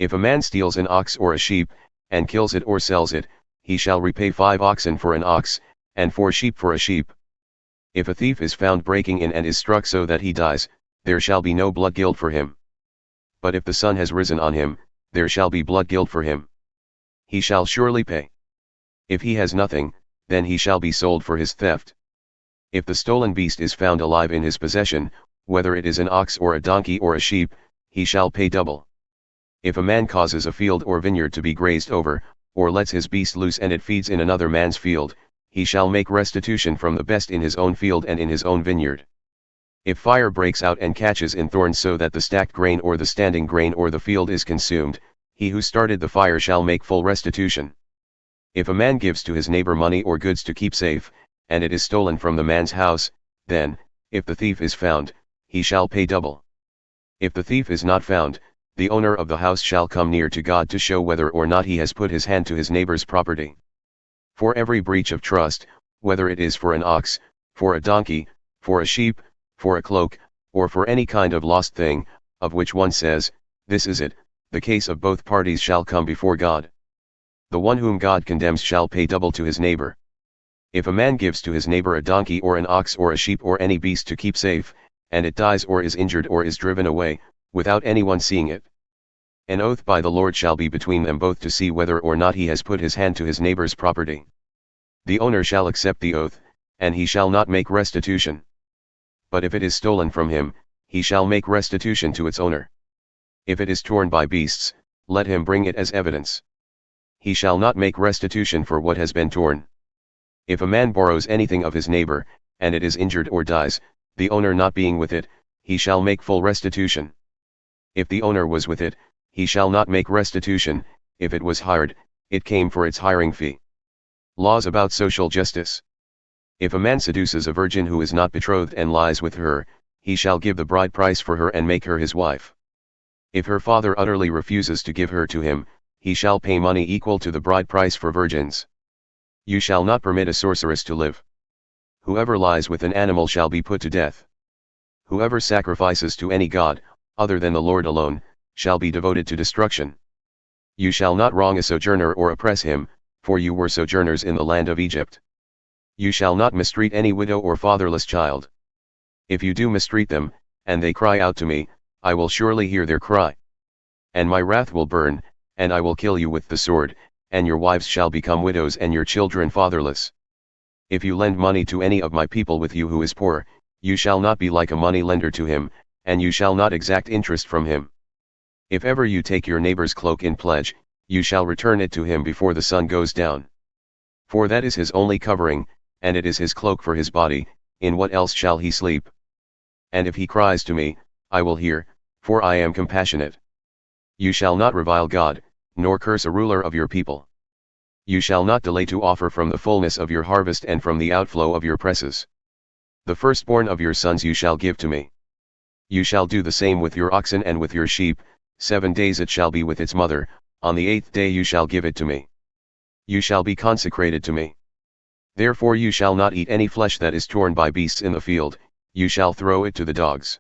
If a man steals an ox or a sheep, and kills it or sells it, he shall repay 5 oxen for an ox, and 4 sheep for a sheep. If a thief is found breaking in and is struck so that he dies, there shall be no blood guilt for him. But if the sun has risen on him, there shall be blood guilt for him. He shall surely pay. If he has nothing, then he shall be sold for his theft. If the stolen beast is found alive in his possession, whether it is an ox or a donkey or a sheep, he shall pay double. If a man causes a field or vineyard to be grazed over, or lets his beast loose and it feeds in another man's field, he shall make restitution from the best in his own field and in his own vineyard. If fire breaks out and catches in thorns so that the stacked grain or the standing grain or the field is consumed, he who started the fire shall make full restitution. If a man gives to his neighbor money or goods to keep safe, and it is stolen from the man's house, then, if the thief is found, he shall pay double. If the thief is not found, the owner of the house shall come near to God to show whether or not he has put his hand to his neighbor's property. For every breach of trust, whether it is for an ox, for a donkey, for a sheep, for a cloak, or for any kind of lost thing, of which one says, "This is it," the case of both parties shall come before God. The one whom God condemns shall pay double to his neighbor. If a man gives to his neighbor a donkey or an ox or a sheep or any beast to keep safe, and it dies or is injured or is driven away, without anyone seeing it, an oath by the Lord shall be between them both to see whether or not he has put his hand to his neighbor's property. The owner shall accept the oath, and he shall not make restitution. But if it is stolen from him, he shall make restitution to its owner. If it is torn by beasts, let him bring it as evidence. He shall not make restitution for what has been torn. If a man borrows anything of his neighbor, and it is injured or dies, the owner not being with it, he shall make full restitution. If the owner was with it, he shall not make restitution. If it was hired, it came for its hiring fee. Laws about social justice. If a man seduces a virgin who is not betrothed and lies with her, he shall give the bride price for her and make her his wife. If her father utterly refuses to give her to him, he shall pay money equal to the bride price for virgins. You shall not permit a sorceress to live. Whoever lies with an animal shall be put to death. Whoever sacrifices to any god, other than the Lord alone, shall be devoted to destruction. You shall not wrong a sojourner or oppress him, for you were sojourners in the land of Egypt. You shall not mistreat any widow or fatherless child. If you do mistreat them, and they cry out to me, I will surely hear their cry. And my wrath will burn, and I will kill you with the sword, and your wives shall become widows and your children fatherless. If you lend money to any of my people with you who is poor, you shall not be like a money lender to him, and you shall not exact interest from him. If ever you take your neighbor's cloak in pledge, you shall return it to him before the sun goes down. For that is his only covering, and it is his cloak for his body, in what else shall he sleep? And if he cries to me, I will hear, for I am compassionate. You shall not revile God, nor curse a ruler of your people. You shall not delay to offer from the fullness of your harvest and from the outflow of your presses. The firstborn of your sons you shall give to me. You shall do the same with your oxen and with your sheep. 7 days it shall be with its mother, on the 8th day you shall give it to me. You shall be consecrated to me. Therefore you shall not eat any flesh that is torn by beasts in the field, you shall throw it to the dogs.